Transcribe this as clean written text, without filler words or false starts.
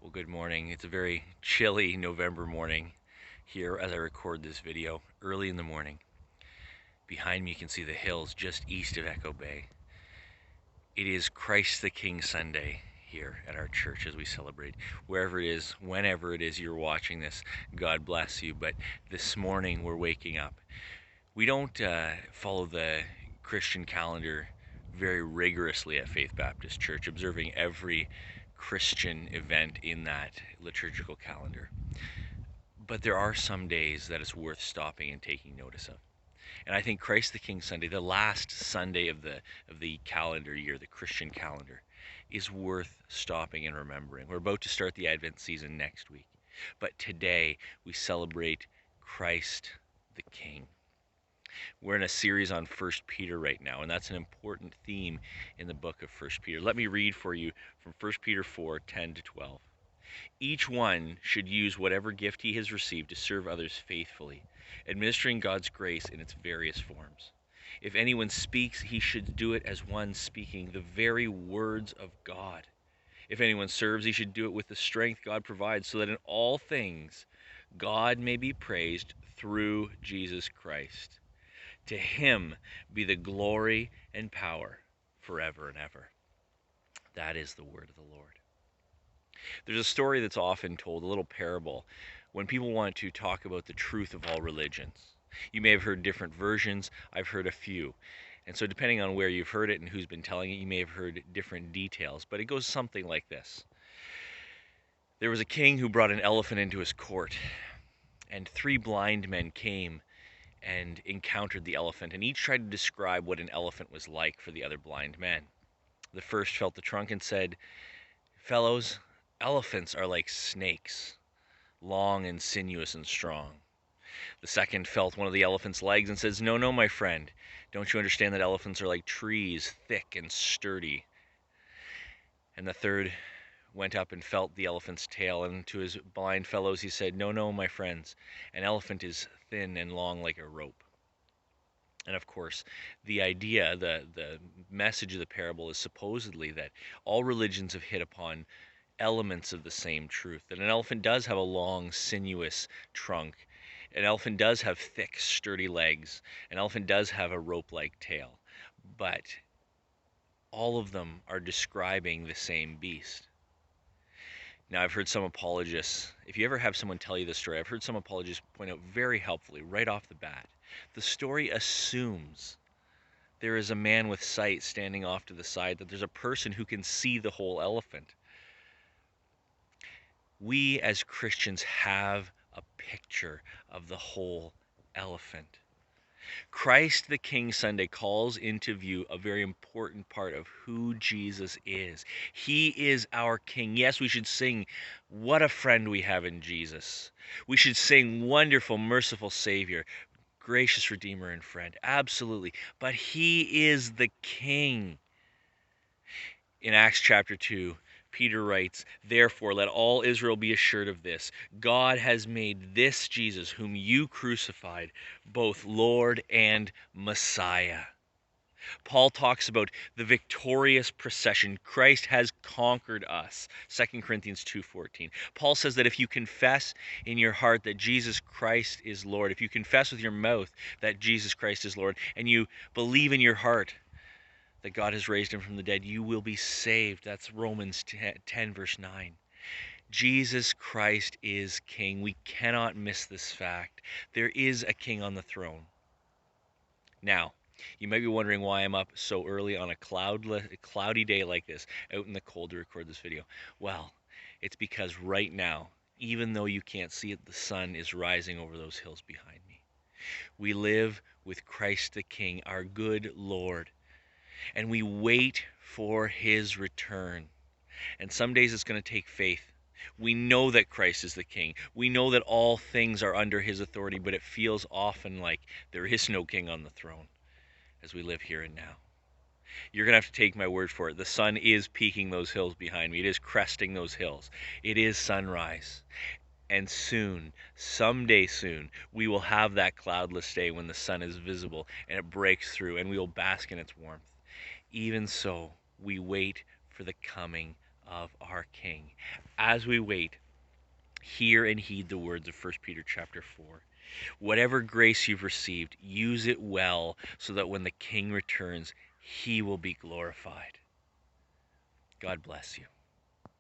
Well, good morning. It's a very chilly November morning here as I record this video, early in the morning. Behind me you can see the hills just east of Echo Bay. It is Christ the King Sunday here at our church as we celebrate. Wherever it is, whenever it is you're watching this, God bless you. But this morning we're waking up. We don't follow the Christian calendar very rigorously at Faith Baptist Church, observing every Christian event in that liturgical calendar. But there are some days that it's worth stopping and taking notice of. And I think Christ the King Sunday, the last Sunday of the calendar year, the Christian calendar, is worth stopping and remembering. We're about to start the Advent season next week. But today we celebrate Christ the King. We're in a series on 1 Peter right now, and that's an important theme in the book of 1 Peter. Let me read for you from 1 Peter 4:10-12. Each one should use whatever gift he has received to serve others faithfully, administering God's grace in its various forms. If anyone speaks, he should do it as one speaking the very words of God. If anyone serves, he should do it with the strength God provides, so that in all things God may be praised through Jesus Christ. To him be the glory and power forever and ever. That is the word of the Lord. There's a story that's often told, a little parable, when people want to talk about the truth of all religions. You may have heard different versions. I've heard a few. And so depending on where you've heard it and who's been telling it, you may have heard different details. But it goes something like this. There was a king who brought an elephant into his court, and 3 blind men came and encountered the elephant, and each tried to describe what an elephant was like for the other blind men. The first felt the trunk and said, "Fellows, elephants are like snakes, long and sinuous and strong." The second felt one of the elephant's legs and says, "No, no, my friend. Don't you understand that elephants are like trees, thick and sturdy?" And the third went up and felt the elephant's tail, and to his blind fellows he said, "No, no, my friends. An elephant is thin and long like a rope." And of course, the idea, the message of the parable is supposedly that all religions have hit upon elements of the same truth. That an elephant does have a long, sinuous trunk. An elephant does have thick, sturdy legs. An elephant does have a rope-like tail. But all of them are describing the same beast. Now, I've heard some apologists, if you ever have someone tell you this story, I've heard some apologists point out very helpfully, right off the bat, the story assumes there is a man with sight standing off to the side, that there's a person who can see the whole elephant. We as Christians have a picture of the whole elephant. Christ the King Sunday calls into view a very important part of who Jesus is. He is our King. Yes, we should sing, "What a friend we have in Jesus." We should sing, "Wonderful, merciful Savior, gracious Redeemer and friend." Absolutely. But he is the King. In Acts chapter 2, Peter writes, "Therefore, let all Israel be assured of this. God has made this Jesus, whom you crucified, both Lord and Messiah." Paul talks about the victorious procession. Christ has conquered us. 2 Corinthians 2:14. Paul says that if you confess in your heart that Jesus Christ is Lord, if you confess with your mouth that Jesus Christ is Lord, and you believe in your heart that God has raised him from the dead, you will be saved. That's Romans 10 verse 9. Jesus Christ is King. We cannot miss this fact. There is a King on the throne. Now, you might be wondering why I'm up so early on a cloudy day like this, out in the cold to record this video. Well, it's because right now, even though you can't see it, the sun is rising over those hills behind me. We live with Christ the King, our good Lord, and we wait for his return. And some days it's going to take faith. We know that Christ is the King. We know that all things are under his authority, but it feels often like there is no king on the throne as we live here and now. You're going to have to take my word for it. The sun is peaking those hills behind me. It is cresting those hills. It is sunrise. And soon, someday soon, we will have that cloudless day when the sun is visible and it breaks through and we will bask in its warmth. Even so, we wait for the coming of our King. As we wait, hear and heed the words of 1 Peter chapter 4. Whatever grace you've received, use it well so that when the King returns, he will be glorified. God bless you.